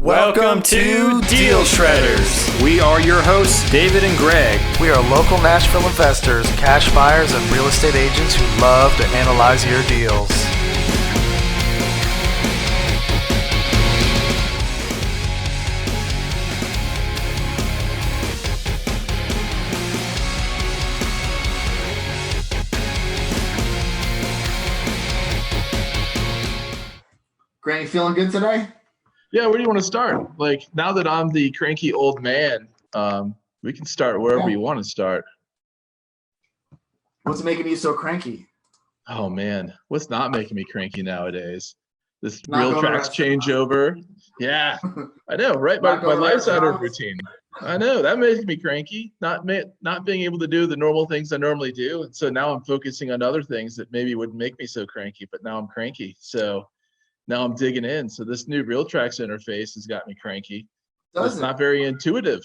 Welcome to Deal Shredders. We are your hosts, David and Greg. We are local Nashville investors, cash buyers, and real estate agents who love to analyze your deals. Grant, you feeling good today? Yeah, where do you want to start? Like, now that I'm the cranky old man, we can start wherever you want to start. What's making you so cranky? Oh, man. What's not making me cranky nowadays? This Not real going to tracks restaurants. changeover. Yeah, I know, right? My Not going to life's out of restaurants. routine. I know, that makes me cranky. Not being able to do the normal things I normally do. And so now I'm focusing on other things that maybe wouldn't make me so cranky, but now I'm cranky. So now I'm digging in. So this new RealTrax interface has got me cranky. It's not very intuitive.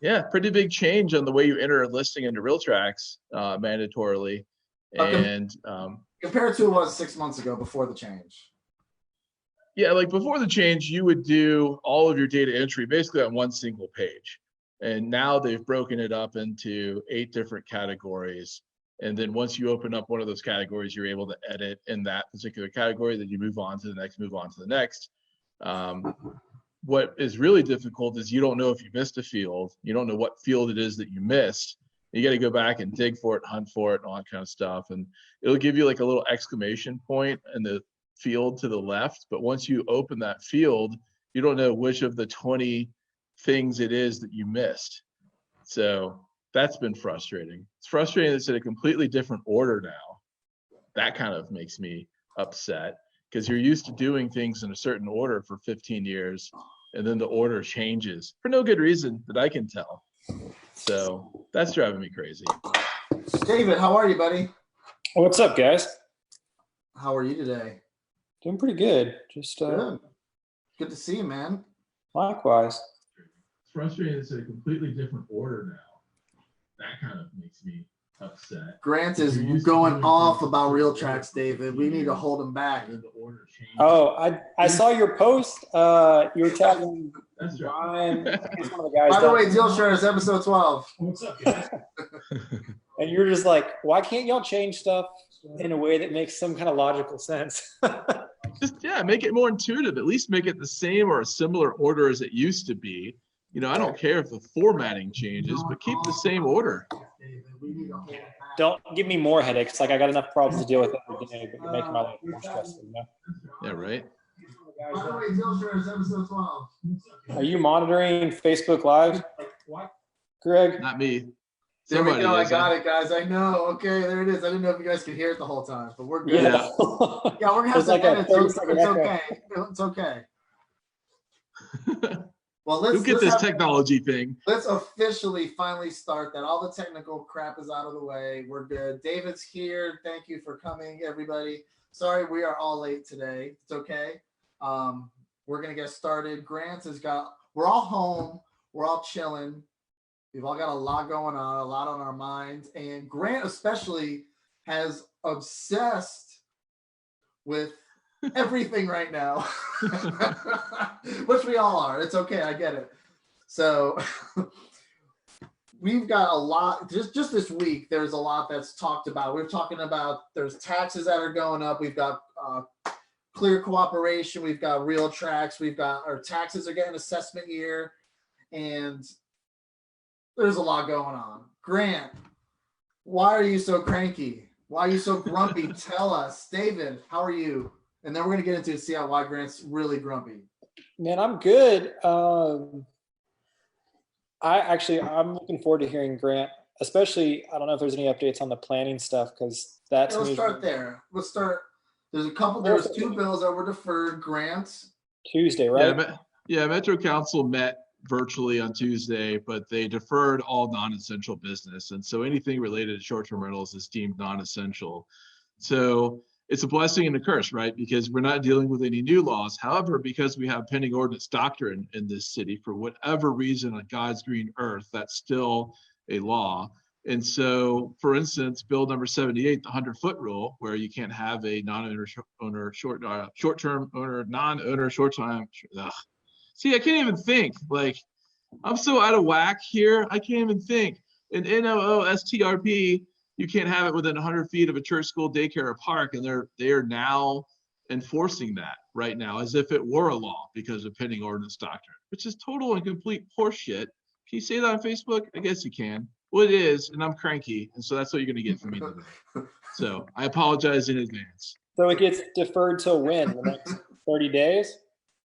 Yeah, pretty big change on the way you enter a listing into RealTrax mandatorily. And Compared to what it was 6 months ago before the change. yeah, like before the change, you would do all of your data entry basically on one single page. And now they've broken it up into 8 different categories. And then once you open up one of those categories, you're able to edit in that particular category. Then you move on to the next, move on to the next. What is really difficult is you don't know if you missed a field. You don't know what field it is that you missed. You got to go back and dig for it, hunt for it, and all that kind of stuff. And it'll give you like a little exclamation point in the field to the left. But once you open that field, you don't know which of the 20 things it is that you missed. So that's been frustrating. It's frustrating that it's in a completely different order now. That kind of makes me upset because you're used to doing things in a certain order for 15 years and then the order changes for no good reason that I can tell. So that's driving me crazy. David, how are you, buddy? What's up, guys? How are you today? Doing pretty good. Just Good. Good to see you, man. likewise. It's frustrating it's in a completely different order now. That kind of makes me upset. Grant is going off about RealTrax, David. We need to hold him back. Oh, I saw your post. You were tagging That's right. Brian. He's one of the guys. By the down way, there. Deal Shredders, episode 12. What's up, guys? And you're just like, why can't y'all change stuff in a way that makes some kind of logical sense? Just, yeah, make it more intuitive. At least make it the same or a similar order as it used to be. You know, I don't care if the formatting changes, but keep the same order. We need to hold him back. Don't give me more headaches. Like I got enough problems to deal with every day, but you're making my life more stressful. You know? Yeah, right. By the way, Deal Shredders, episode 12. Are you monitoring Facebook Live, Greg? Not me. There we go. I is, got huh? it, guys. I know. Okay, there it is. I didn't know if you guys could hear it the whole time, but we're good. Yeah. Yeah, we're gonna have There's to like a edit it. 30-second It's echo. okay. It's okay. Well, Who get this have- technology thing? let's officially finally start that. All the technical crap is out of the way. We're good. David's here. Thank you for coming, everybody. Sorry we are all late today. It's okay. We're gonna get started. We're all home. We're all chilling. We've all got a lot going on, a lot on our minds. And Grant especially has obsessed with everything right now, which we all are. It's okay. I get it. So we've got a lot just this week. There's a lot that's talked about. We're talking about there's taxes that are going up. We've got clear cooperation. We've got RealTrax. We've got our taxes are getting assessment year, and there's a lot going on. Grant, why are you so cranky? Why are you so grumpy? Tell us. David, how are you? And then we're going to get into it, see how why Grant's really grumpy. Man, I'm good. I'm looking forward to hearing Grant, especially, I don't know if there's any updates on the planning stuff, because that's Let's start there. Let's start. There was 2 bills that were deferred. Grant. Tuesday, right? Metro Council met virtually on Tuesday, but they deferred all non-essential business. And so anything related to short-term rentals is deemed non-essential. So it's a blessing and a curse, right? Because we're not dealing with any new laws. However, because we have pending ordinance doctrine in this city, for whatever reason on God's green earth, that's still a law. And so, for instance, bill number 78, the 100-foot rule, where you can't have a non-owner short-term owner, non-owner short-time. See, I can't even think. Like, I'm so out of whack here. I can't even think. In NOOSTRP, you can't have it within 100 feet of a church, school, daycare, or park, and they are now enforcing that right now as if it were a law because of pending ordinance doctrine, which is total and complete horseshit. Can you say that on Facebook? I guess you can. Well, it is, and I'm cranky, and so that's what you're going to get from me today. So I apologize in advance. So it gets deferred till when? The next 30 days?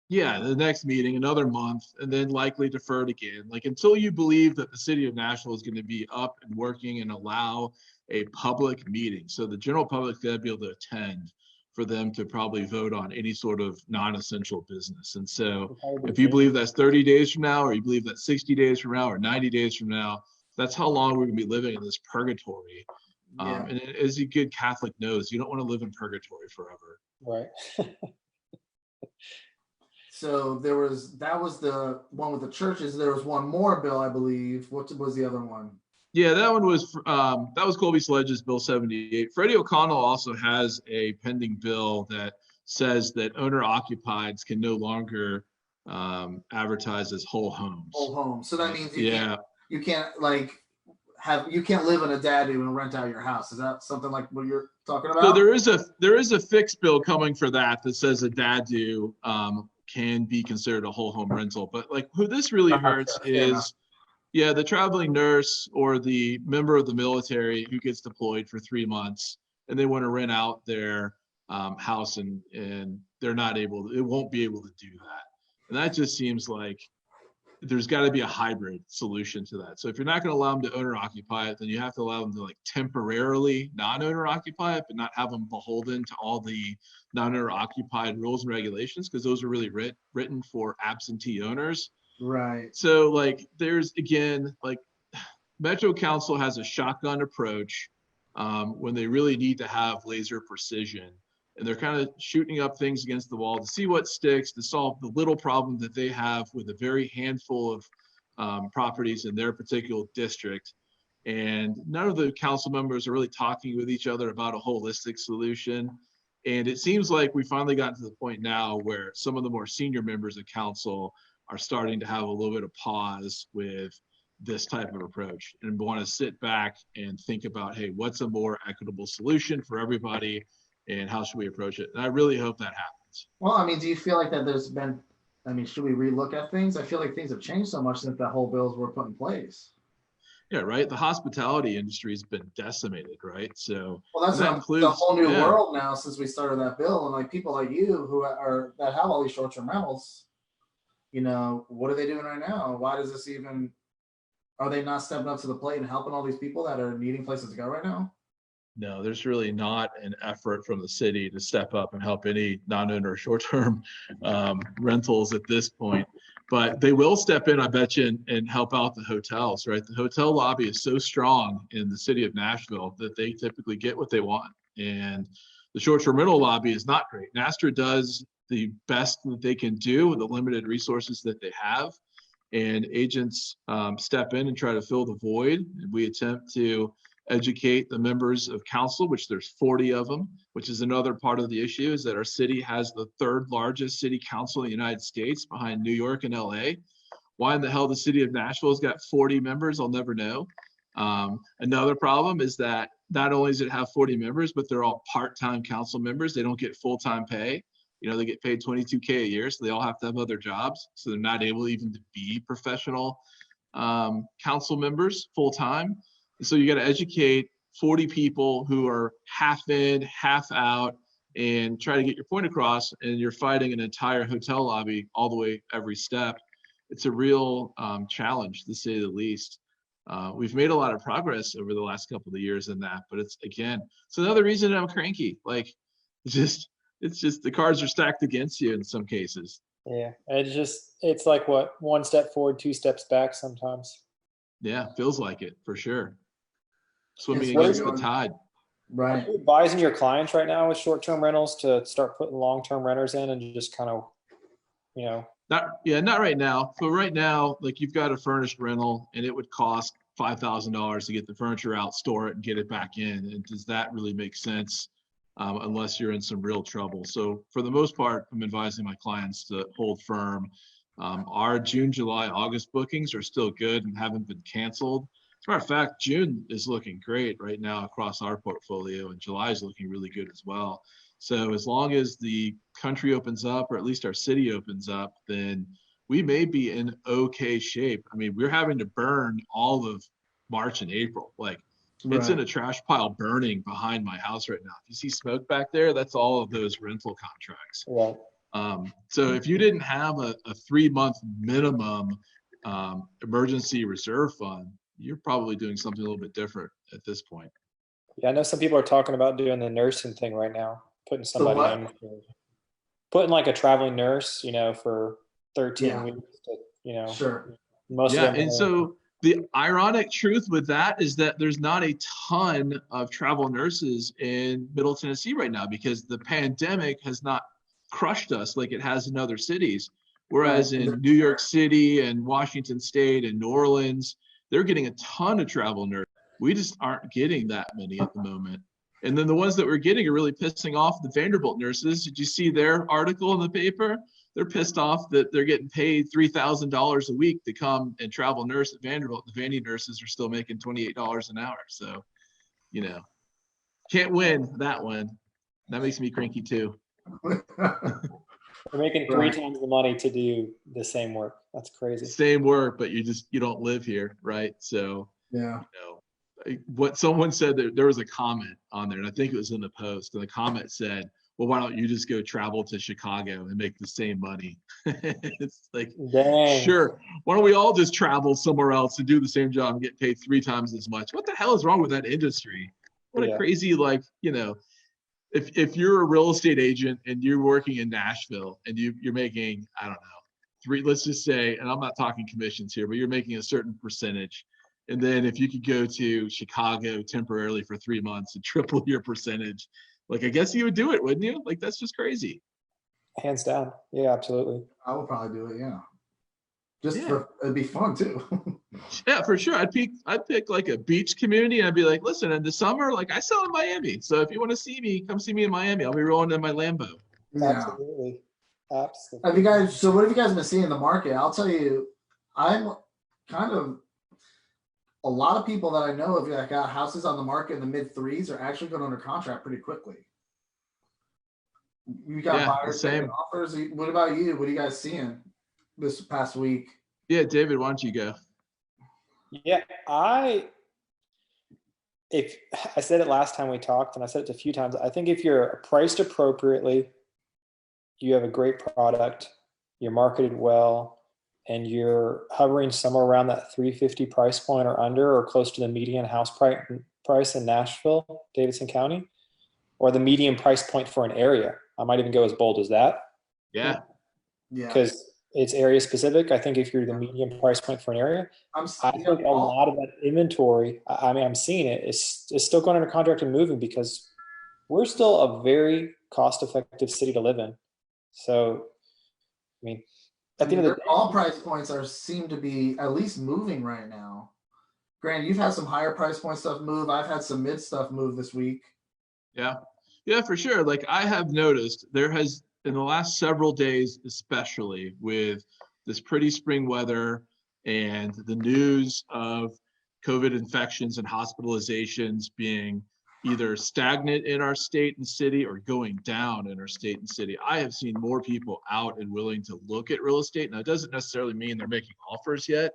Yeah, the next meeting, another month, and then likely deferred again. Like until you believe that the city of Nashville is going to be up and working and allow a public meeting. So the general public will be able to attend for them to probably vote on any sort of non-essential business. And so if you believe that's 30 days from now, or you believe that's 60 days from now, or 90 days from now, that's how long we're going to be living in this purgatory. Yeah. And as a good Catholic knows, you don't want to live in purgatory forever. Right. So that was the one with the churches. There was one more bill, I believe. What was the other one? Yeah, that one was Colby Sledge's Bill 78. Freddie O'Connell also has a pending bill that says that owner-occupieds can no longer advertise as whole homes. Whole homes. So that means you can't live in a dadu and rent out your house. Is that something like what you're talking about? So there is a fixed bill coming for that says a dadu can be considered a whole home rental. But like who this really hurts is the traveling nurse or the member of the military who gets deployed for 3 months and they want to rent out their house and they're not able to, it won't be able to do that. And that just seems like there's got to be a hybrid solution to that. So if you're not going to allow them to owner occupy it, then you have to allow them to like temporarily non-owner occupy it, but not have them beholden to all the non-owner occupied rules and regulations, because those are really written for absentee owners. Right. So like there's again, like Metro Council has a shotgun approach when they really need to have laser precision. And they're kind of shooting up things against the wall to see what sticks, to solve the little problem that they have with a very handful of properties in their particular district. And none of the council members are really talking with each other about a holistic solution. And it seems like we finally gotten to the point now where some of the more senior members of council are starting to have a little bit of pause with this type of approach and want to sit back and think about, hey, what's a more equitable solution for everybody? And how should we approach it? And I really hope that happens. Well, I mean, do you feel like that should we relook at things? I feel like things have changed so much since the whole bills were put in place. Yeah, right. The hospitality industry has been decimated, right? So that's that includes the whole new world now since we started that bill. And like people like you that have all these short-term rentals, what are they doing right now? Why does this even, are they not stepping up to the plate and helping all these people that are needing places to go right now? No, there's really not an effort from the city to step up and help any non-owner short-term rentals at this point. But they will step in, I bet you, and help out the hotels, right? The hotel lobby is so strong in the city of Nashville that they typically get what they want. And the short-term rental lobby is not great. NASTRA does the best that they can do with the limited resources that they have. And agents step in and try to fill the void. And we attempt to educate the members of council, which there's 40 of them, which is another part of the issue, is that our city has the third largest city council in the United States behind New York and LA. Why in the hell the city of Nashville has got 40 members, I'll never know. Another problem is that not only does it have 40 members, but they're all part-time council members. They don't get full-time pay. They get paid $22K a year, so they all have to have other jobs. So they're not able even to be professional council members full-time. So you got to educate 40 people who are half in, half out, and try to get your point across, and you're fighting an entire hotel lobby all the way every step. It's a real challenge, to say the least. We've made a lot of progress over the last couple of years in that, but it's another reason I'm cranky. Like, it's just the cards are stacked against you in some cases. Yeah, it's like what, one step forward, two steps back sometimes. Yeah, feels like it for sure. Swimming against the tide. Right. Are you advising your clients right now with short-term rentals to start putting long-term renters in and just kind of, Not right now. So right now, like you've got a furnished rental and it would cost $5,000 to get the furniture out, store it, and get it back in. And does that really make sense unless you're in some real trouble? So for the most part, I'm advising my clients to hold firm. Our June, July, August bookings are still good and haven't been canceled. As a matter of fact, June is looking great right now across our portfolio, and July is looking really good as well. So as long as the country opens up, or at least our city opens up, then we may be in okay shape. I mean, we're having to burn all of March and April. Like, it's in a trash pile burning behind my house right now. If you see smoke back there, that's all of those rental contracts. Yeah. So if you didn't have a 3-month minimum emergency reserve fund, you're probably doing something a little bit different at this point. Yeah, I know some people are talking about doing the nursing thing right now, putting somebody in, putting like a traveling nurse, for 13 weeks to, Sure. most of them. And so the ironic truth with that is that there's not a ton of travel nurses in Middle Tennessee right now because the pandemic has not crushed us like it has in other cities. Whereas in New York City and Washington State and New Orleans, they're getting a ton of travel nurses. We just aren't getting that many at the moment. And then the ones that we're getting are really pissing off the Vanderbilt nurses. Did you see their article in the paper? They're pissed off that they're getting paid $3,000 a week to come and travel nurse at Vanderbilt. The Vandy nurses are still making $28 an hour. So, can't win that one. That makes me cranky too. They're making 3 times the money to do the same work. That's crazy. Same work, but you don't live here, right? So, what someone said, there was a comment on there, and I think it was in the post, and the comment said, well, why don't you just go travel to Chicago and make the same money? It's like, dang. Sure. Why don't we all just travel somewhere else and do the same job and get paid 3 times as much? What the hell is wrong with that industry? What a crazy, if you're a real estate agent and you're working in Nashville and you're making, I don't know, let's just say, and I'm not talking commissions here, but you're making a certain percentage. And then if you could go to Chicago temporarily for 3 months and triple your percentage, I guess you would do it, wouldn't you? That's just crazy. Hands down. Yeah, absolutely. I would probably do it. Yeah. It'd be fun too. Yeah, for sure. I'd pick like a beach community and I'd be like, listen, in the summer, I sell in Miami. So if you want to see me, come see me in Miami. I'll be rolling in my Lambo. Yeah. Absolutely. Absolutely. What have you guys been seeing in the market? I'll tell you, I'm kind of, a lot of people that I know of that got houses on the market in the mid 3s are actually going under contract pretty quickly. You got buyers taking offers. What about you? What are you guys seeing this past week? Yeah, David, why don't you go? Yeah, I said it last time we talked, and I said it a few times. I think if you're priced appropriately, you have a great product, you're marketed well, and you're hovering somewhere around that 350 price point or under, or close to the median house price in Nashville, Davidson County, or the median price point for an area. I might even go as bold as that. Yeah. Because it's area specific. I think if you're the median price point for an area, I think a lot of that inventory, I'm seeing it, is still going under contract and moving because we're still a very cost-effective city to live in. So, at the end of the day, all price points seem to be at least moving right now. Grant, you've had some higher price point stuff move. I've had some mid stuff move this week. Yeah, for sure. I have noticed there has, in the last several days, especially with this pretty spring weather and the news of COVID infections and hospitalizations being either stagnant in our state and city or going down in our state and city, I have seen more people out and willing to look at real estate. Now, it doesn't necessarily mean they're making offers yet,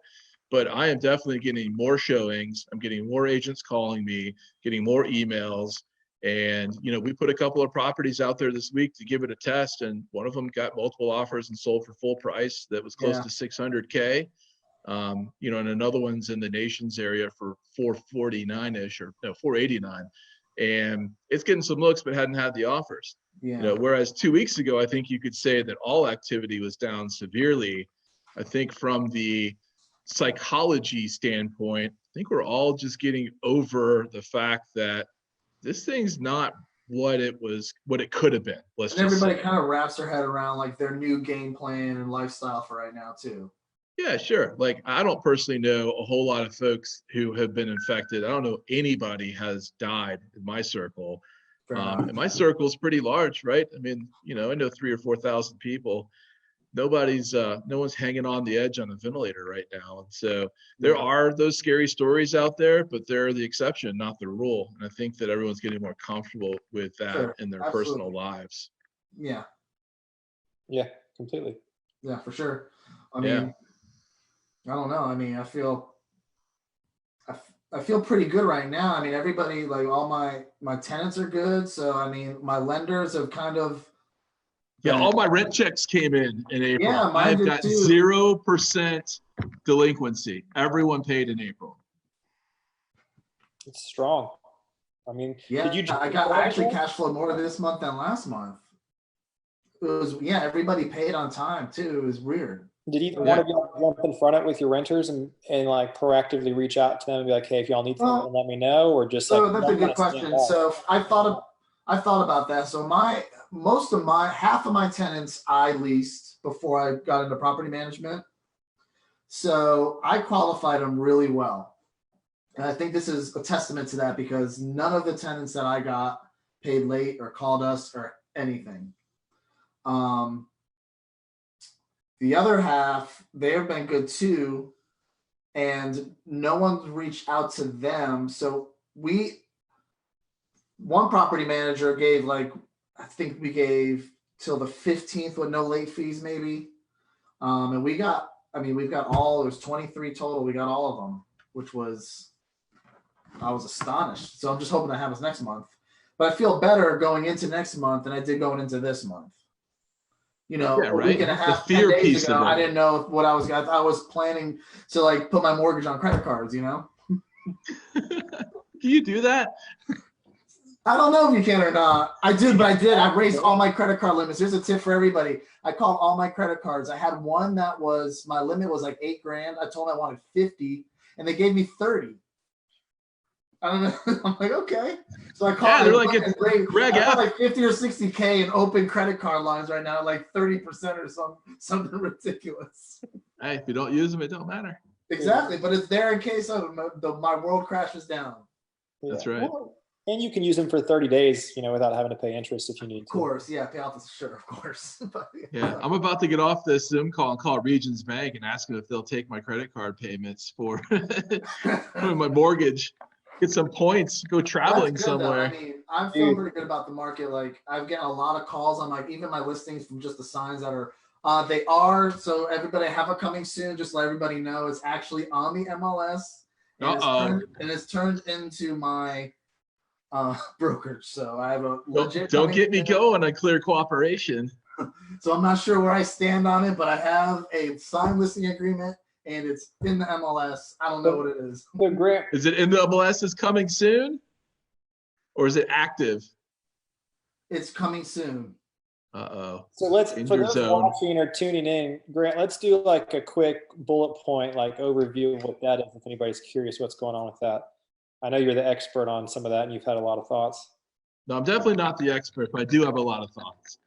but I am definitely getting more showings. I'm getting more agents calling me, getting more emails. And, we put a couple of properties out there this week to give it a test. And one of them got multiple offers and sold for full price. That was close to $600K. And another one's in the Nations area for 449-ish or no, 489. And it's getting some looks, but hadn't had the offers. Whereas 2 weeks ago, I think you could say that all activity was down severely. I think from the psychology standpoint, I think we're all just getting over the fact that this thing's not what it could have been. Everybody kind of wraps their head around their new game plan and lifestyle for right now too. Yeah, sure. Like, I don't personally know a whole lot of folks who have been infected. I don't know anybody has died in my circle. Fair enough. And my circle is pretty large, right? I mean, I know 3,000 or 4,000 people. No one's hanging on the edge on a ventilator right now. And so there are those scary stories out there, but they're the exception, not the rule. And I think that everyone's getting more comfortable with that in their personal lives. Yeah. Yeah, completely. Yeah, for sure. I mean, I don't know. I mean, I feel pretty good right now. I mean, everybody, like all my tenants are good. So, I mean, my lenders have kind of. Yeah, all my rent checks came in April. Yeah, mine I've did got too. 0% delinquency. Everyone paid in April. It's strong. I mean, yeah, I actually cash flowed more this month than last month. It was, everybody paid on time too. It was weird. Did either one of y'all jump in front of it with your renters and like proactively reach out to them and be like, hey, if y'all need something, let me know, or just so like. That's a good question. So I thought about that. So half of my tenants I leased before I got into property management. So I qualified them really well. And I think this is a testament to that because none of the tenants that I got paid late or called us or anything. The other half, they have been good too, and no one's reached out to them. So one property manager gave I think we gave till the 15th with no late fees maybe. And we've got all, there's 23 total. We got all of them, which I was astonished. So I'm just hoping that happens next month. But I feel better going into next month than I did going into this month. A week and a half, the fear 10 days piece ago, of it. I didn't know what I was planning to put my mortgage on credit cards, Can you do that? I don't know if you can or not. I did, but I did. I raised all my credit card limits. Here's a tip for everybody. I called all my credit cards. I had one that was, my limit was like $8,000. I told them I wanted 50 and they gave me 30. I don't know. I'm like, okay. So I called. They're like, Greg, I got like 50 or 60K in open credit card lines right now, like 30% or something ridiculous. Hey, if you don't use them, it don't matter. Exactly, but it's there in case my world crashes down. That's right. Well, and you can use them for 30 days, without having to pay interest if you need to. Of course, yeah, pay off the sure, of course. But, I'm about to get off this Zoom call and call Regions Bank and ask them if they'll take my credit card payments for my mortgage. Get some points, go traveling somewhere. I mean, I'm feeling pretty good about the market. Like, I've gotten a lot of calls on even my listings from just the signs that are, they are. So everybody, I have a coming soon. Just let everybody know it's actually on the MLS. And it's turned into my brokerage. So I have a legit. Don't get me going on Clear Cooperation. So I'm not sure where I stand on it, but I have a signed listing agreement. And it's in the MLS. I don't know what it is. So Grant, is it in the MLS is coming soon? Or is it active? It's coming soon. Uh-oh. So for those watching or tuning in, Grant, let's do like a quick bullet point, overview of what that is, if anybody's curious what's going on with that. I know you're the expert on some of that and you've had a lot of thoughts. No, I'm definitely not the expert, but I do have a lot of thoughts.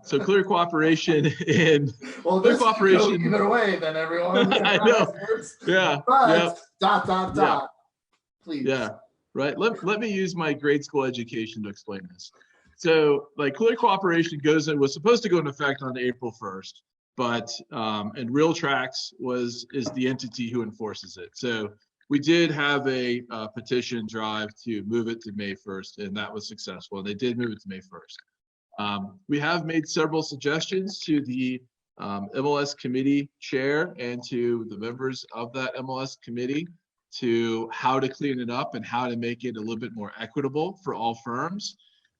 So Clear Cooperation and Clear Cooperation. Give it away, then everyone. I know. Yeah. But dot. Please. Yeah. Right. Let me use my grade school education to explain this. So, Clear Cooperation was supposed to go into effect on April 1st, but and RealTrax is the entity who enforces it. So we did have a petition drive to move it to May 1st, and that was successful. And they did move it to May 1st. We have made several suggestions to the MLS committee chair and to the members of that MLS committee to how to clean it up and how to make it a little bit more equitable for all firms.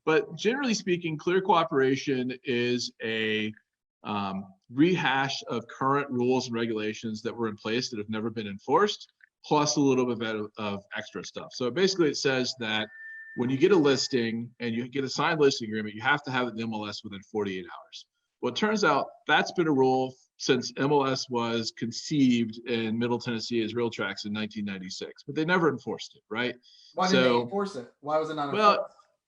But generally speaking, Clear Cooperation is a rehash of current rules and regulations that were in place that have never been enforced, plus a little bit of extra stuff. So basically it says that when you get a listing and you get a signed listing agreement, you have to have it in MLS within 48 hours. Well, it turns out that's been a rule since MLS was conceived in Middle Tennessee as RealTrax in 1996, but they never enforced it, right? Why didn't they enforce it? Why was it not enforced?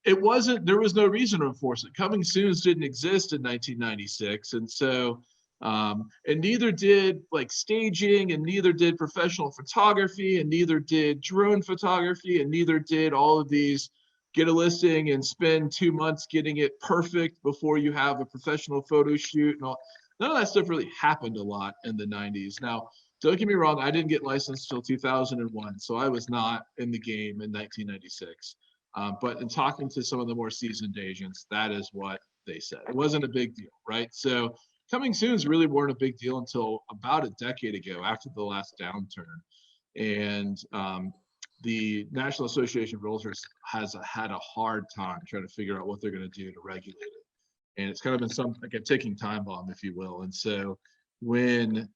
Well, there was no reason to enforce it. Coming soons didn't exist in 1996. And so And neither did like staging, and neither did professional photography, and neither did drone photography, and neither did all of these get a listing and spend 2 months getting it perfect before you have a professional photo shoot and all. None of that stuff really happened a lot in the 90s. Now, don't get me wrong, I didn't get licensed till 2001, so I was not in the game in 1996. But in talking to some of the more seasoned agents, that is what they said. It wasn't a big deal, right? So coming soons really weren't a big deal until about a decade ago, after the last downturn. And the National Association of Realtors has had a hard time trying to figure out what they're going to do to regulate it. And it's kind of been like a ticking time bomb, if you will. And so when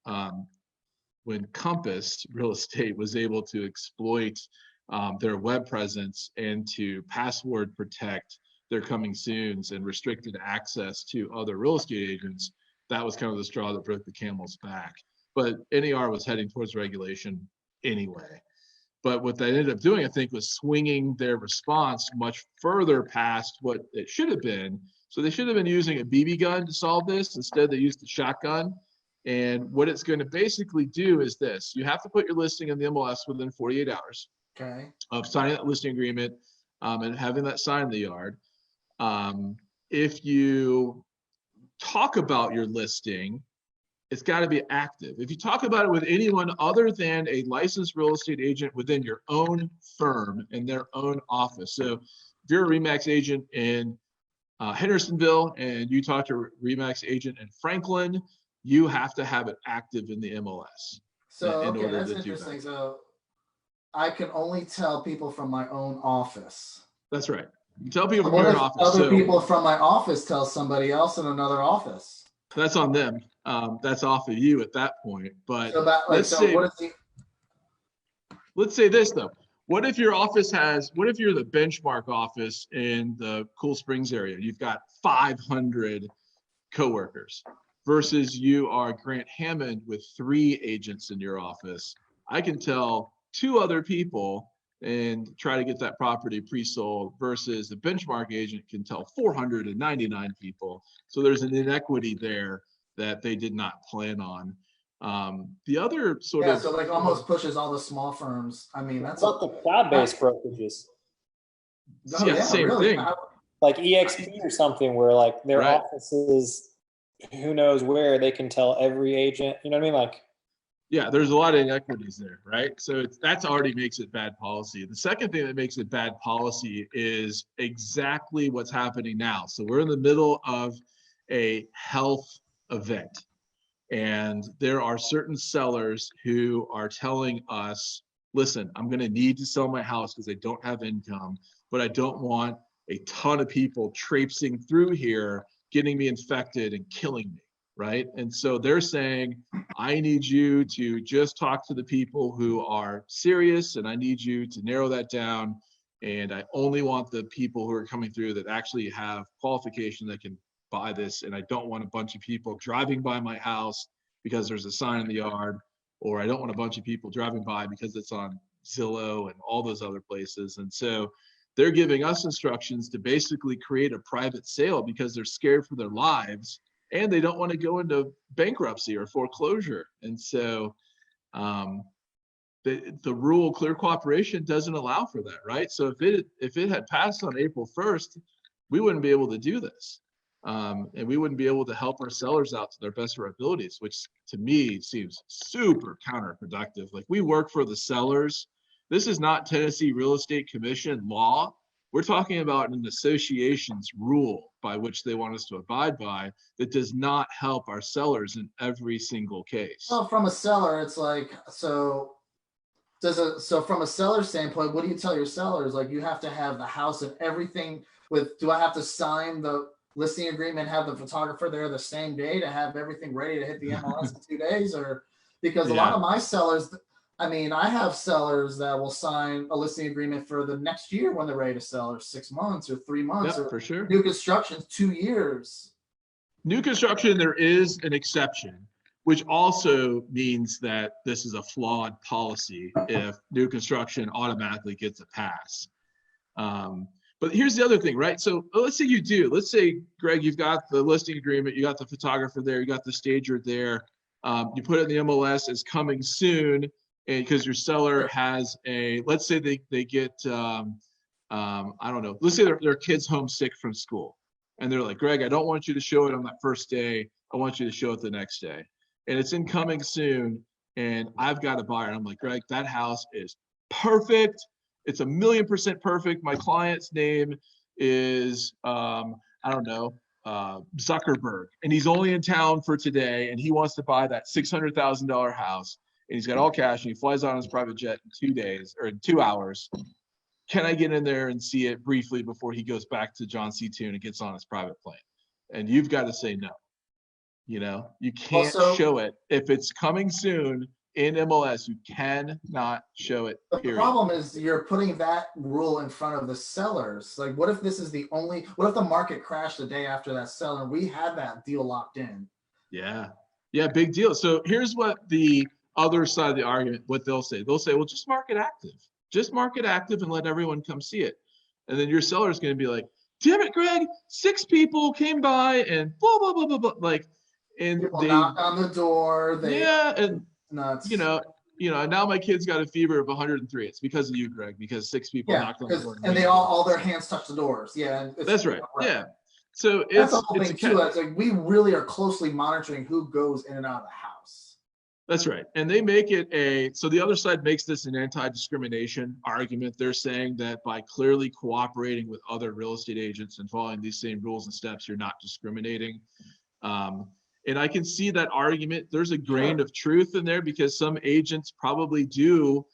Compass Real Estate was able to exploit their web presence and to password protect their coming soons and restricted access to other real estate agents, that was kind of the straw that broke the camel's back. But NAR was heading towards regulation anyway. But what they ended up doing, I think, was swinging their response much further past what it should have been. So they should have been using a BB gun to solve this. Instead, they used a shotgun. And what it's going to basically do is this. You have to put your listing in the MLS within 48 hours of signing that listing agreement and having that sign in the yard. If you talk about your listing, it's got to be active. If you talk about it with anyone other than a licensed real estate agent within your own firm in their own office. So if you're a RE/MAX agent in Hendersonville and you talk to a RE/MAX agent in Franklin, you have to have it active in the MLS. So, okay, that's interesting. So I can only tell people from my own office. That's right. You tell people from your own office. Other people from my office tell somebody else in another office. That's on them. That's off of you at that point. But so that, like, let's say this though. What if your office what if you're the benchmark office in the Cool Springs area? You've got 500 coworkers versus you are Grant Hammond with 3 agents in your office. I can tell 2 other people and try to get that property pre-sold versus the benchmark agent can tell 499 people. So there's an inequity there that they did not plan on. The other sort of— so like almost pushes all the small firms. I mean, that's about the cloud-based brokerages. Same really thing. Like EXP or something where like their offices, who knows where, they can tell every agent, you know what I mean? Like, yeah, there's a lot of inequities there, right? So that's already makes it bad policy. The second thing that makes it bad policy is exactly what's happening now. So we're in the middle of a health event, and there are certain sellers who are telling us, listen, I'm going to need to sell my house because I don't have income, but I don't want a ton of people traipsing through here, getting me infected and killing me. Right. And so they're saying, I need you to just talk to the people who are serious, and I need you to narrow that down. And I only want the people who are coming through that actually have qualification that can buy this. And I don't want a bunch of people driving by my house because there's a sign in the yard, or I don't want a bunch of people driving by because it's on Zillow and all those other places. And so they're giving us instructions to basically create a private sale because they're scared for their lives. And they don't want to go into bankruptcy or foreclosure. And so the rule Clear Cooperation doesn't allow for that, right? So if it had passed on April 1st, we wouldn't be able to do this. And we wouldn't be able to help our sellers out to their best of our abilities, which to me seems super counterproductive. Like, we work for the sellers. This is not Tennessee Real Estate Commission law. We're talking about an association's rule by which they want us to abide by that does not help our sellers in every single case. Well, from a seller, it's like, so from a seller standpoint, what do you tell your sellers? Like, you have to have the house and everything do I have to sign the listing agreement, have the photographer there the same day to have everything ready to hit the MLS in 2 days? Or because a lot of my sellers, I mean, I have sellers that will sign a listing agreement for the next year when they're ready to sell, or 6 months or 3 months, or for sure. New construction, 2 years. New construction, there is an exception, which also means that this is a flawed policy if new construction automatically gets a pass. But here's the other thing, right? So let's say you do. Let's say, Greg, you've got the listing agreement, you got the photographer there, you got the stager there. You put it in the MLS as coming soon, and because your seller has a, let's say they get, I don't know, let's say their kid's homesick from school. And they're like, Greg, I don't want you to show it on that first day. I want you to show it the next day. And it's in coming soon, and I've got a buyer. And I'm like, Greg, that house is perfect. It's 1,000,000% perfect. My client's name is, I don't know, Zuckerberg, and he's only in town for today, and he wants to buy that $600,000 house, and he's got all cash, and he flies out on his private jet in 2 days or in 2 hours. Can I get in there and see it briefly before he goes back to John C. Toon and gets on his private plane? And you've got to say no. You can't show it. If it's coming soon in MLS, you cannot show it, period. The problem is you're putting that rule in front of the sellers. Like, what if this is what if the market crashed the day after that seller? We had that deal locked in. Yeah, big deal. So here's what the other side of the argument, what they'll say. They'll say, well, just market active. Just market active and let everyone come see it. And then your seller is going to be like, damn it, Greg, 6 people came by and blah, blah, blah, blah, blah. Like, and people they knocked on the door. And nuts. Now my kid's got a fever of 103. It's because of you, Greg, because 6 people knocked on the door. And they all their hands touch the doors. Yeah. That's right. Yeah. So that's the whole thing too. It's like we really are closely monitoring who goes in and out of the house. That's right. And they make it so the other side makes this an anti-discrimination argument. They're saying that by clearly cooperating with other real estate agents and following these same rules and steps, you're not discriminating. And I can see that argument. There's a grain of truth in there because some agents probably do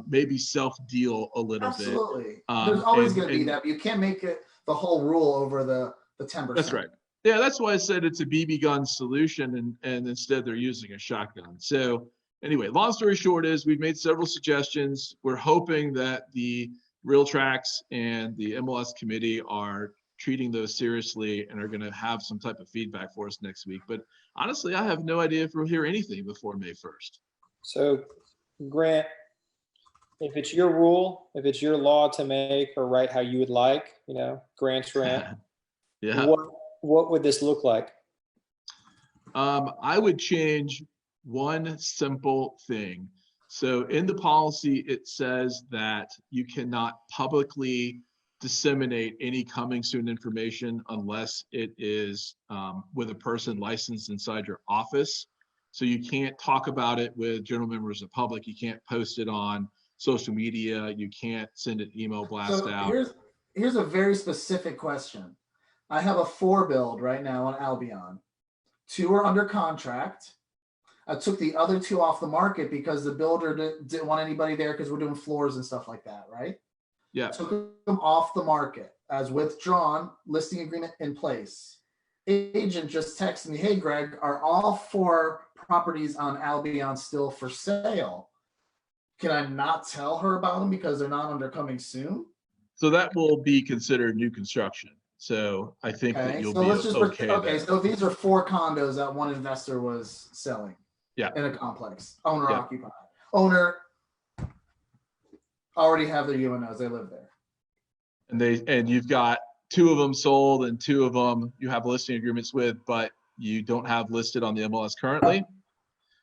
maybe self-deal a little bit. Absolutely. There's always going to be that, but you can't make it the whole rule over the 10%. That's right. Yeah, that's why I said it's a BB gun solution, and instead they're using a shotgun. So anyway, long story short is we've made several suggestions. We're hoping that the RealTracs and the MLS committee are treating those seriously and are going to have some type of feedback for us next week. But honestly, I have no idea if we'll hear anything before May 1st. So, Grant, if it's your rule, if it's your law to make or write how you would like, Grant's rant, yeah. What would this look like? I would change one simple thing. So in the policy, it says that you cannot publicly disseminate any coming soon information unless it is with a person licensed inside your office. So you can't talk about it with general members of the public. You can't post it on social media. You can't send an email blast out. Here's a very specific question. I have a 4 build right now on Albion. 2 are under contract. I took the other 2 off the market because the builder didn't want anybody there because we're doing floors and stuff like that, right? Yeah. Took them off the market as withdrawn, listing agreement in place. Agent just texted me, hey, Greg, are all 4 properties on Albion still for sale? Can I not tell her about them because they're not under coming soon? So that will be considered new construction. So I think that you'll be okay. Okay, so these are 4 condos that one investor was selling. Yeah. In a complex, owner occupied. Owner already have their UNOs, they live there. And you've got 2 of them sold and 2 of them you have listing agreements with, but you don't have listed on the MLS currently.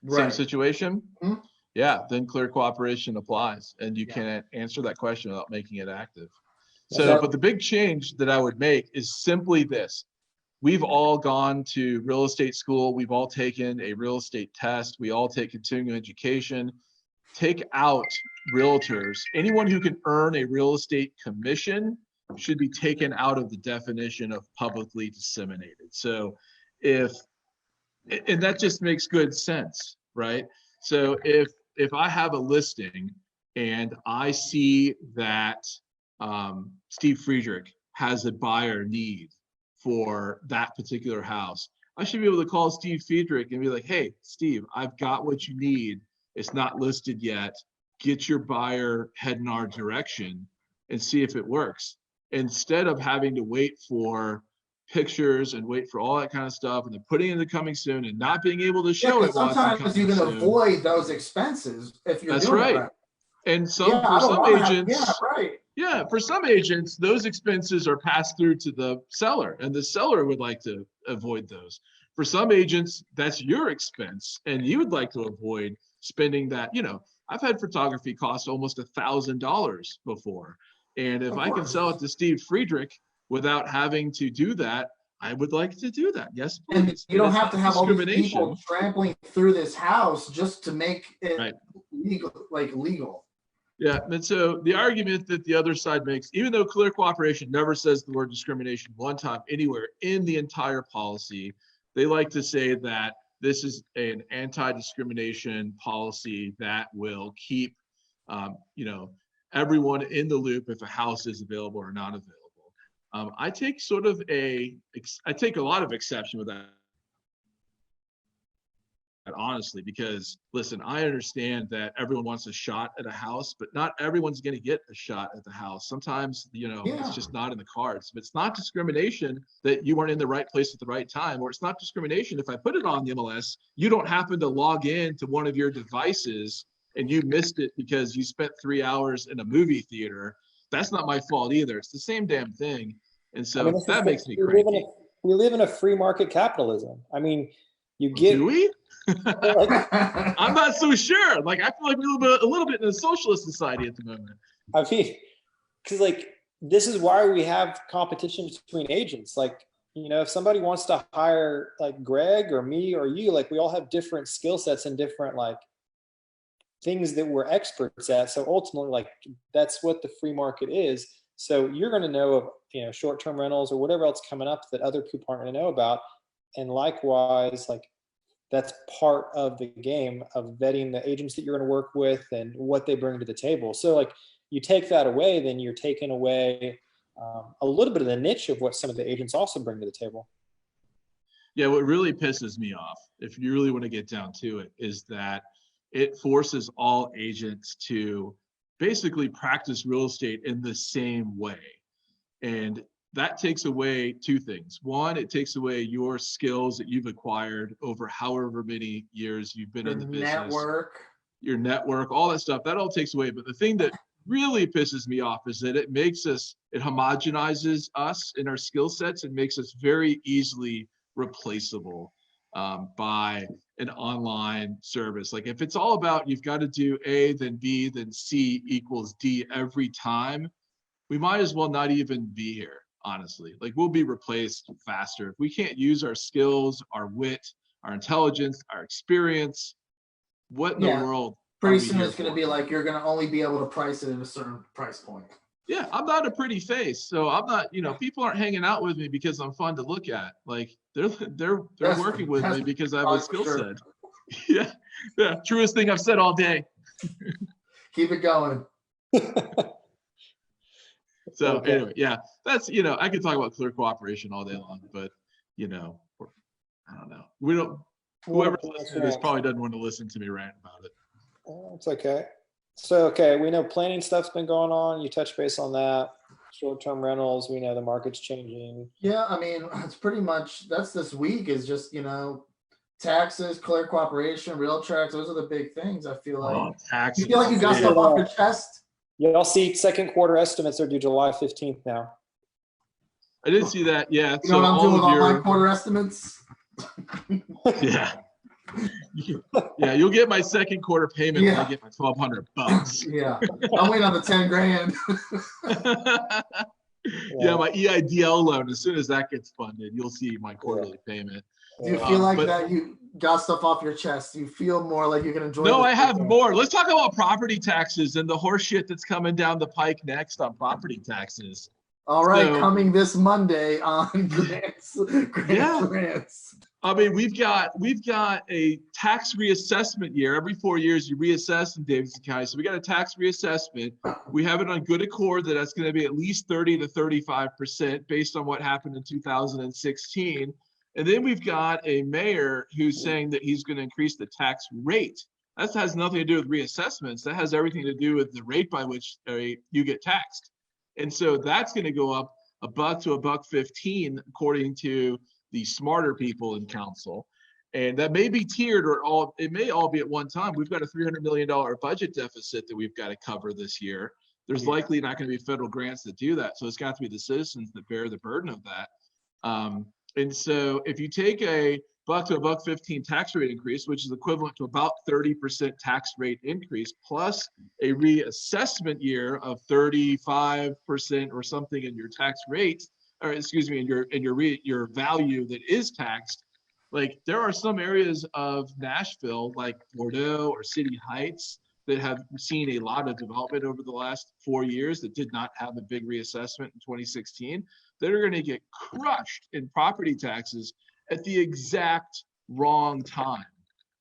Right. Same situation. Mm-hmm. Yeah, then clear cooperation applies, and you can't answer that question without making it active. So, but the big change that I would make is simply this. We've all gone to real estate school. We've all taken a real estate test. We all take continuing education. Take out realtors. Anyone who can earn a real estate commission should be taken out of the definition of publicly disseminated. So and that just makes good sense, right? So if I have a listing and I see that Steve Friedrich has a buyer need for that particular house, I should be able to call Steve Friedrich and be like, hey, Steve, I've got what you need. It's not listed yet. Get your buyer head in our direction and see if it works. Instead of having to wait for pictures and wait for all that kind of stuff and then putting in the coming soon and not being able to show it. Sometimes you can avoid those expenses if you're doing it right. And some agents, Yeah, for some agents, those expenses are passed through to the seller, and the seller would like to avoid those. For some agents, that's your expense, and you would like to avoid spending that. I've had photography cost almost $1,000 before, and if I can sell it to Steve Friedrich without having to do that, I would like to do that. Yes, please. And you don't have to have all these people trampling through this house just to make it legal. Yeah, and so the argument that the other side makes, even though Clear Cooperation never says the word discrimination one time anywhere in the entire policy, they like to say that this is an anti-discrimination policy that will keep, everyone in the loop if a house is available or not available. I take a lot of exception with that. Honestly, because listen, I understand that everyone wants a shot at a house, but not everyone's going to get a shot at the house. Sometimes, it's just not in the cards. But it's not discrimination that you weren't in the right place at the right time, or it's not discrimination if I put it on the MLS, you don't happen to log in to one of your devices and you missed it because you spent 3 hours in a movie theater. That's not my fault either. It's the same damn thing. And so that makes me crazy. We live in a free market capitalism. I mean, you get. Do we? I'm not so sure. I feel like we're a little bit in a socialist society at the moment. I mean, because this is why we have competition between agents. If somebody wants to hire Greg or me or you, we all have different skill sets and different things that we're experts at. So ultimately, that's what the free market is. So you're going to know of short-term rentals or whatever else coming up that other people aren't going to know about. And likewise, that's part of the game of vetting the agents that you're going to work with and what they bring to the table. So you take that away, then you're taking away a little bit of the niche of what some of the agents also bring to the table. Yeah, what really pisses me off, if you really want to get down to it, is that it forces all agents to basically practice real estate in the same way. And that takes away two things. One, it takes away your skills that you've acquired over however many years you've been in the business. Your network, all that stuff, that all takes away. But the thing that really pisses me off is that it homogenizes us in our skill sets and makes us very easily replaceable by an online service. If it's all about you've got to do A, then B, then C equals D every time, we might as well not even be here. Honestly, we'll be replaced faster if we can't use our skills, our wit, our intelligence, our experience. What in the world? Pretty soon it's going to be you're going to only be able to price it at a certain price point. Yeah, I'm not a pretty face, so I'm not. People aren't hanging out with me because I'm fun to look at. They're working with me because I have a skill set. Yeah, truest thing I've said all day. Keep it going. So anyway, yeah, that's, I could talk about Clear Cooperation all day long, but, I don't know. Whoever's listening to this probably doesn't want to listen to me rant about it. It's okay. So, we know planning stuff's been going on. You touch base on that. Short-term rentals, we know the market's changing. Yeah, I mean, it's pretty much, that's this week is just, taxes, Clear Cooperation, real tracks. Those are the big things, I feel like. Taxes. You feel like you got stuff off your chest? Y'all see second quarter estimates are due July 15th now. I didn't see that. Yeah. You know what I'm doing with all my quarter estimates? Yeah. Yeah, you'll get my second quarter payment when I get my $1,200. Yeah. I'm waiting on the 10 grand. Yeah, my EIDL loan, as soon as that gets funded, you'll see my quarterly payment. Do you feel that you got stuff off your chest? Do you feel more like you can enjoy? No, I have more. Let's talk about property taxes and the horse shit that's coming down the pike next on property taxes. All right, coming this Monday on Grant's Rants. I mean, we've got a tax reassessment year. Every 4 years, you reassess in Davidson County. So we got a tax reassessment. We have it on good accord that that's going to be at least 30 to 35% based on what happened in 2016. And then we've got a mayor who's saying that he's going to increase the tax rate. That has nothing to do with reassessments. That has everything to do with the rate by which you get taxed. And so that's going to go up $1 to $1.15, according to the smarter people in council. And that may be tiered, it may all be at one time. We've got a $300 million budget deficit that we've got to cover this year. There's likely not going to be federal grants that do that. So it's got to be the citizens that bear the burden of that. And so if you take a $1 to $1.15 tax rate increase, which is equivalent to about 30% tax rate increase, plus a reassessment year of 35% or something in your tax rate, or excuse me, in your value that is taxed, like there are some areas of Nashville, like Bordeaux or City Heights, that have seen a lot of development over the last 4 years that did not have a big reassessment in 2016, that are going to get crushed in property taxes at the exact wrong time.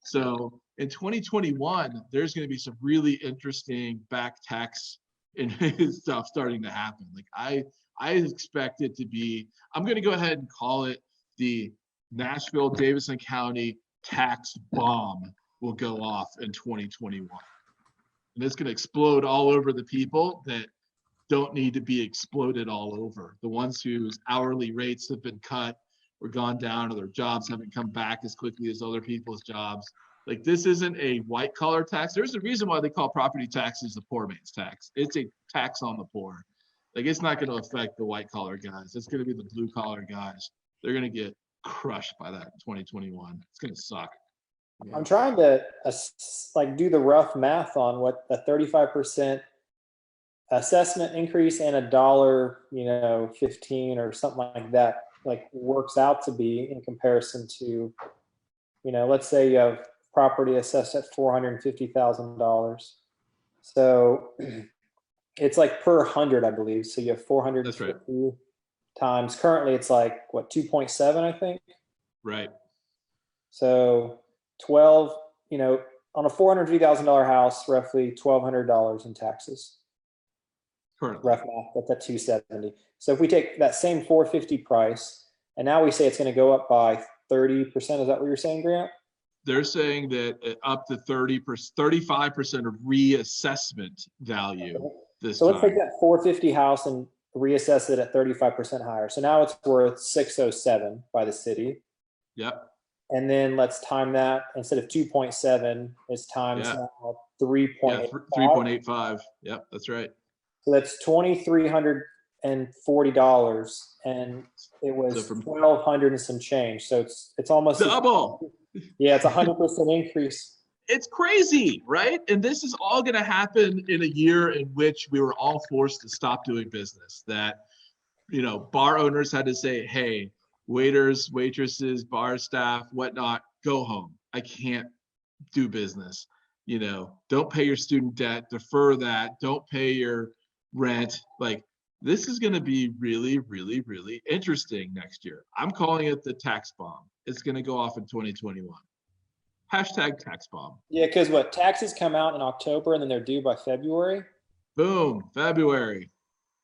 So in 2021, there's going to be some really interesting back tax and stuff starting to happen. Like I expect it to be, I'm going to go ahead and call it the Nashville, Davidson County tax bomb will go off in 2021. And it's going to explode all over the people that don't need to be exploded all over. The ones whose hourly rates have been cut or gone down, or their jobs haven't come back as quickly as other people's jobs. Like this isn't a white collar tax. There's a reason why they call property taxes the poor man's tax. It's a tax on the poor. Like it's not going to affect the white collar guys. It's going to be the blue collar guys. They're going to get crushed by that in 2021. It's going to suck. I'm trying to like do the rough math on what a 35% assessment increase and $1.15 or something like that like works out to be in comparison to, let's say you have property assessed at $450,000. So it's like per 100, I believe. So you have 450 That's right. times. Currently, it's like what 2.7, I think. Right. So 12, on a $450,000 house, roughly $1,200 in taxes. Correct. Rough math, that's at 270. So if we take that same 450 price, and now we say it's going to go up by 30%, is that what you're saying, Grant? They're saying that up to 35% of reassessment value this So time. let's take that 450 house and reassess it at 35% higher. So now it's worth 607 by the city. Yep. And then let's time that, instead of 2.7, it's times now 3.85. 3.85. Yep, that's right. So that's $2,340, and it was $1,200 and some change. So it's almost double. Yeah, it's 100% increase. It's crazy, right? And this is all going to happen in a year in which we were all forced to stop doing business. That, bar owners had to say, hey, waiters, waitresses, bar staff, whatnot, go home. I can't do business. Don't pay your student debt, defer that, don't pay your rent. Like this is going to be really, really, really interesting next year. I'm calling it the tax bomb. It's going to go off in 2021. Hashtag tax bomb. Yeah, because taxes come out in October and then they're due by February. Boom, February.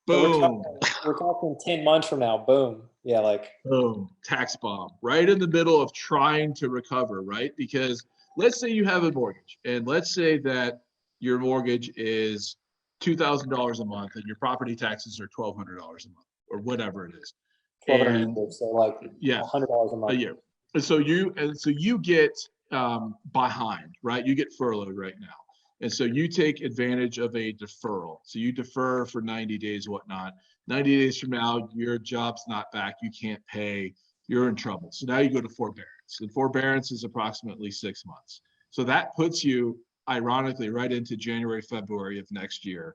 Boom. So we're talking 10 months from now. Boom. Yeah, boom, tax bomb. Right in the middle of trying to recover, right? Because let's say you have a mortgage, and let's say that your mortgage is $2,000 a month and your property taxes are $1,200 a month or whatever it is. $1,200, so $100 a month a year. And so you get behind, right? You get furloughed right now. And so you take advantage of a deferral. So you defer for 90 days, whatnot. 90 days from now, your job's not back. You can't pay. You're in trouble. So now you go to forbearance. And forbearance is approximately 6 months. So that puts you, ironically, right into January, February of next year,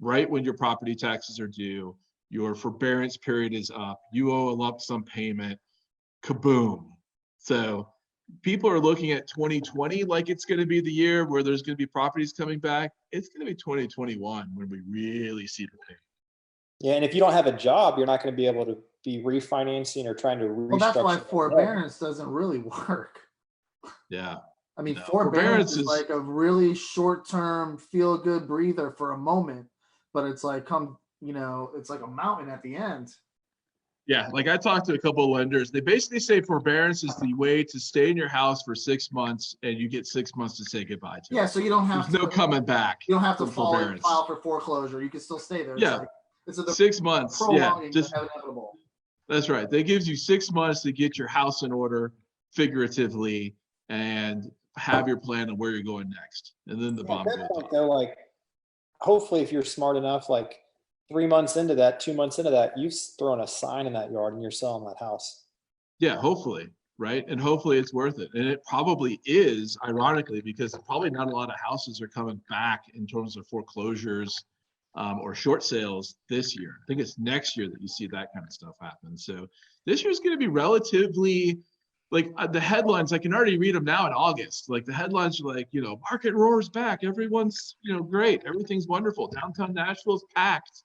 right when your property taxes are due. Your forbearance period is up. You owe a lump sum payment. Kaboom. So people are looking at 2020 like it's going to be the year where there's going to be properties coming back. It's going to be 2021 when we really see the pain. Yeah, and if you don't have a job, you're not going to be able to be refinancing or trying to restructure. Well, that's why forbearance doesn't really work. Yeah. I mean, forbearance is like a really short-term feel-good breather for a moment, but it's like it's like a mountain at the end. Yeah, like I talked to a couple of lenders. They basically say forbearance is the way to stay in your house for 6 months, and you get 6 months to say goodbye to. Yeah, so you don't have There's no coming back. You don't have to file for foreclosure. You can still stay there. Yeah, it's 6 months. Yeah, just inevitable. That's right. That gives you 6 months to get your house in order, figuratively, and have your plan on where you're going next, and then the bomb goes off. Though, hopefully if you're smart enough, like 3 months into that, 2 months into that, you've thrown a sign in that yard and you're selling that house. Yeah, hopefully, right? And hopefully it's worth it. And it probably is, ironically, because probably not a lot of houses are coming back in terms of foreclosures or short sales this year. I think it's next year that you see that kind of stuff happen. So this year's going to be relatively, like the headlines, I can already read them now in August. Like the headlines are like, market roars back. Everyone's, great. Everything's wonderful. Downtown Nashville's packed.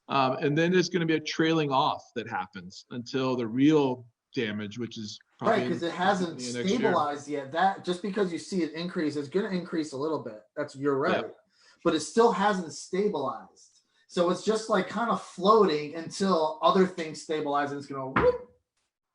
And then there's going to be a trailing off that happens until the real damage, which is probably right, because it hasn't stabilized yet. That just because you see it increase, it's going to increase a little bit. You're right. Yep. But it still hasn't stabilized. So it's just like kind of floating until other things stabilize and it's going to whoop.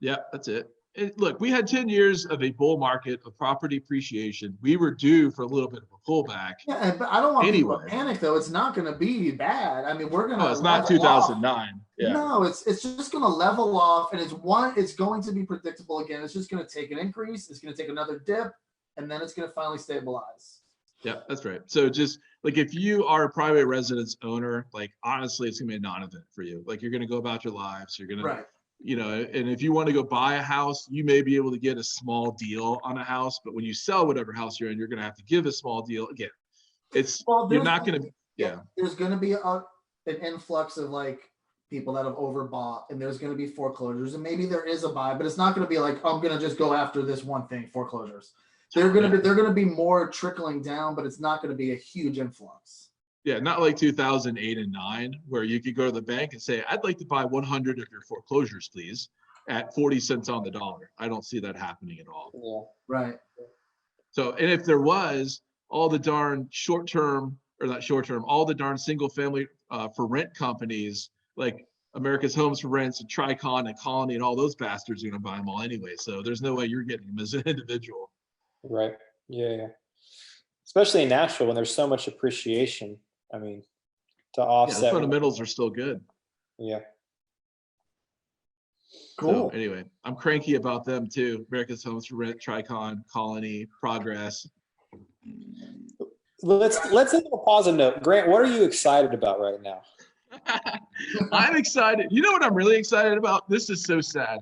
Yeah, that's it. Look, we had 10 years of a bull market of property appreciation. We were due for a little bit of a pullback. Yeah, but I don't want people to panic, though. It's not going to be bad. I mean, we're going to. No, it's not 2009. Yeah. No, it's just going to level off, and it's going to be predictable again. It's just going to take an increase. It's going to take another dip, and then it's going to finally stabilize. Yeah, that's right. So just like if you are a private residence owner, like honestly, it's going to be a non-event for you. Like you're going to go about your lives. You're going to. Right. And if you want to go buy a house, you may be able to get a small deal on a house, but when you sell whatever house you're in, you're going to have to give a small deal again. You're not going to, There's going to be an influx of like people that have overbought, and there's going to be foreclosures, and maybe there is a buy, but it's not going to be like, I'm going to just go after this one thing, foreclosures. They're going to be more trickling down, but it's not going to be a huge influx. Yeah, not like 2008 and 9, where you could go to the bank and say, I'd like to buy 100 of your foreclosures, please, at 40 cents on the dollar. I don't see that happening at all. Yeah. Right. So, and if there was, all the darn all the darn single family for rent companies, like America's Homes for Rents and Tricon and Colony and all those bastards are going to buy them all anyway. So there's no way you're getting them as an individual. Right. Yeah. Especially in Nashville when there's so much appreciation. I mean, to offset. The fundamentals are still good. Yeah. Cool. So anyway, I'm cranky about them too. America's Homes for Rent, Tricon, Colony, Progress. Let's end on a positive note. Grant, what are you excited about right now? I'm excited. You know what I'm really excited about? This is so sad.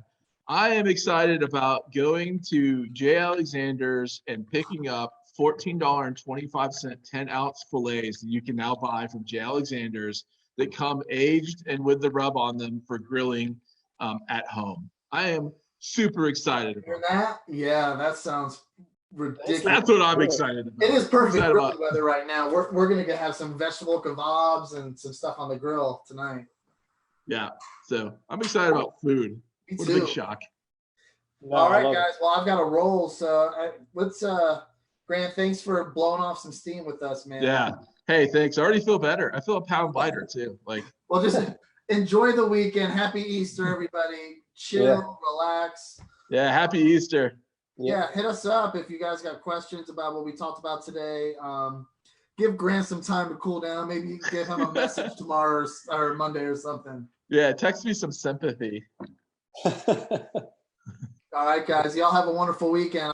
I am excited about going to J. Alexander's and picking up $14.25 10-ounce fillets that you can now buy from J. Alexander's that come aged and with the rub on them for grilling at home. I am super excited about that. Yeah, that sounds ridiculous. That's what I'm excited about. It is perfect grilling weather right now. We're going to have some vegetable kebabs and some stuff on the grill tonight. Yeah, so I'm excited about food. Me what too. a big shock. No, all right, guys. Well, I've got a roll, so let's Grant, thanks for blowing off some steam with us, man. Yeah. Hey, thanks. I already feel better. I feel a pound lighter too. Well, just enjoy the weekend. Happy Easter, everybody. Chill, relax. Yeah. Happy Easter. Yeah. Hit us up if you guys got questions about what we talked about today. Give Grant some time to cool down. Maybe you can give him a message tomorrow or Monday or something. Yeah. Text me some sympathy. All right, guys. Y'all have a wonderful weekend.